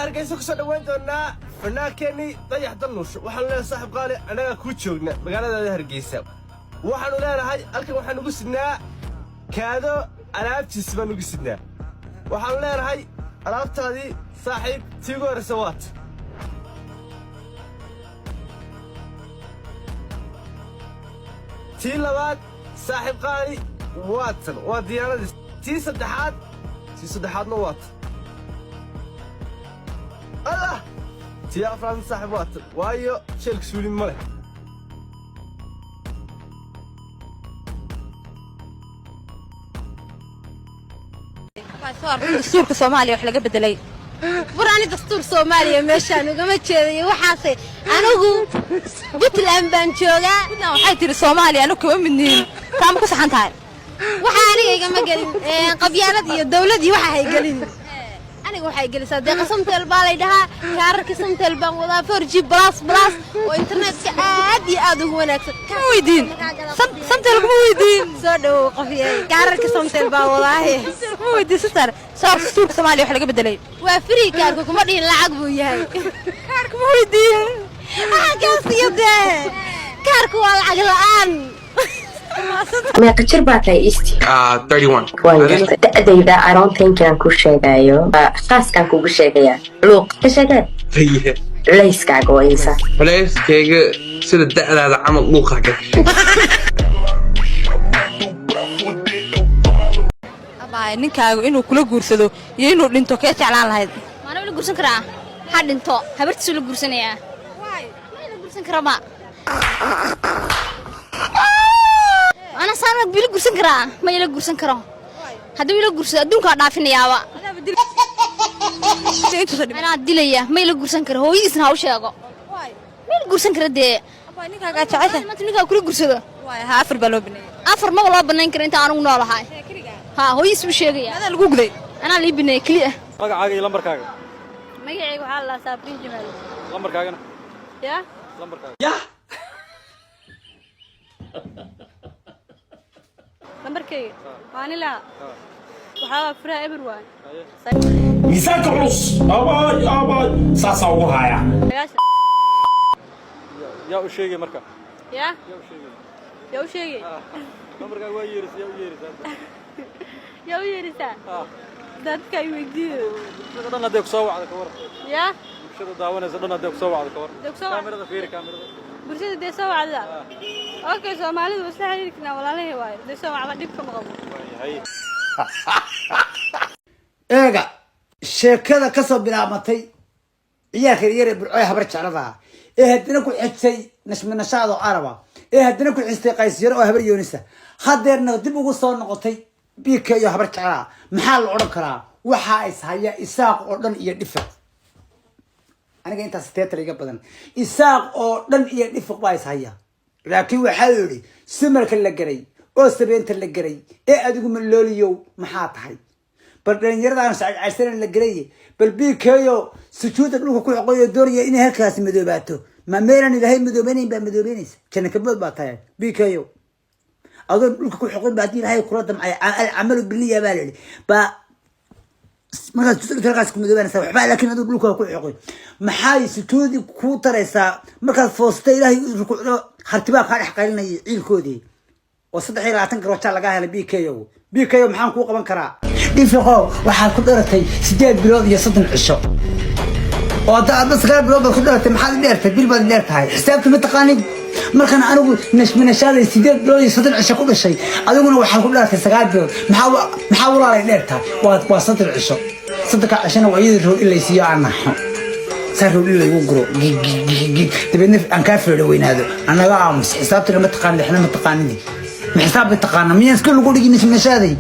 hargeysa ku soo dhaweyn doonaa fanaankeeni dayax dalnuush waxaan leeyahay saaxiib qaali anaga ku joogna magaalada hargeysa waxaanu leenahay halkan waxaan ugu sidnaa kaado alaabtiis baan ugu sidnaa waxaan leenahay alaabtaadii saaxiib tiigo horsawaat tii labaad saaxiib qaali waatan waa diyaanadii tii saddexaadna waatan الله تيا فران صاحبات وايو شلك سولي مله دستورك الصومالي وحلا بدلي براني دستور صومالي مشان وقما جيدي waxaasay anigu Puntland baan joogaa waxay tiri Soomaali anigu kuma midniin taam ku saxan tahay waxa aniga igama galin qabyaalad iyo dawlad iyo waxa ay galin aniga waxay galisaa deeqa samtel baa leedahay kaararka samtel baan wadaa 4G plus oo internetka aad iyo aad ugu wanaagsan ka weydiin samtel kuma weydiin soo dhaw qofiyay kaararka samtel baa wadaa kuma weydiin sister dstuurka Soomaaliya wax laga bedelay waa free kaarka kuma dhihin lacag buu yahay kaarka ma weydiin kaasiyada kaarka waa lacag la'aan ما كتير باكي إستي 31 تأذيدا I don't think أنا كوشيجايو خاص كان كوشيجايا لوق كشجع هي ليس كعويسة ليس كيجا سيد الدقة هذا عمل لوقها كده أبا نكاو إنه كل جورسدو ينو لينتو كيس على هاد ما أنا بقول جورسن كرا حد انتو هبرت سلو جورسن يا واي ما أنا جورسن كرا ما أنا صار بيلو جورسن كرا ما يلو جورسن كرا هذا بيلو جورسن دون كارد عارفين يا وا أنا أدليا ما يلو جورسن كرا هو يسنا هوش يا ما يلو جورسن كرا ده أبا نكاو كعشة ما تنكاو كل جورسن واي هافر بالو بني أفر ما والله بنين كرا أنت أنا ونالا هاي ها هو يسوي شيء يا هذا الجوجل أنا اللي بني كليه magacaaga lambarkaaga magacaygu waxa la saabrin jimaal lambarkaagana ya lambarkaaga يا lambarkayga waani la waxa fura everyone miisaanka culus abaay saasaa ugu haya yaa u sheegay marka ya yaa u sheegay ya u sheegay lambarkaaga waa yeeris ya u yeerisaa dadka ay weydiiyo dhan hadee ku soo wacdo ka war ya bulshada daawanaysa dhan hadee ku soo wacdo ka war kaamirada fiiri kaamirada bulshada dee soo wacda okay Soomaalidu waa xiriirkina walaalahay waay dee soo wacda dhibka ma qabo eega sheekada ka soo bilaabatay ciyaarka yar burcay habar jeclada ee hadana ku xigtay nashmanashaado araba ee hadana ku xigtay qays yar oo habar yoonisa hadeerna dib ugu soo noqotay BK iyo habar jeclaa maxaa la oran karaa waxa is haya isaaq oo dhan iyo dhifaq aniga intaas teetar iga badan isaaq oo dhan iyo dhifaq baa is haya laakiin waxa yiri simarka la garay oo sabeenta la garay ee adigu ma looliyo maxaa tahay bal dhalinyarada sacad aysan la garay bal BK iyo sujuuda dhulka ku xoqoyo doonaya in halkaas madoobaato ma meelan ilaahay madoobaneyn ba madoobaynaysa kana ka bood baa tahay BK iyo أقول لك كل حقوق بعدين هاي كرة دم عملوا بالنية بالي ما قلت تلقاسكم مدوبنا سوا حبا لكن أقول لك كل حقوق محاي ستودي كوتر إسا ما قلت فوستي له ركوع خرتباك هذا حقيقة يعيل كودي وصدق حيل عتنك روح على جاهل بيكيو محام كوكا بنكرا دفقوا وحال كدرتي سجاد بلاد يصدق العشاء وهذا بس قال بلاد كدرتي محل ديرته بالبلد ديرته هاي حسابته متقاني markan anigu nashmanashada sideed bilood saddex cisho ku gashay adiguna waxa ku dhaartay 9 bilood maxaa walaalay dheerta waa saddex cisho saddex cishana waa iyada roog ilaa siyo anaxo saroog ilaa ugu guro dabadna aan ka fiiro weynaado anaga aamus xisaabta ma taqaan dhixna ma taqaanidi ma xisaab taqaan miyaan iska lagu dhigin nashmanashada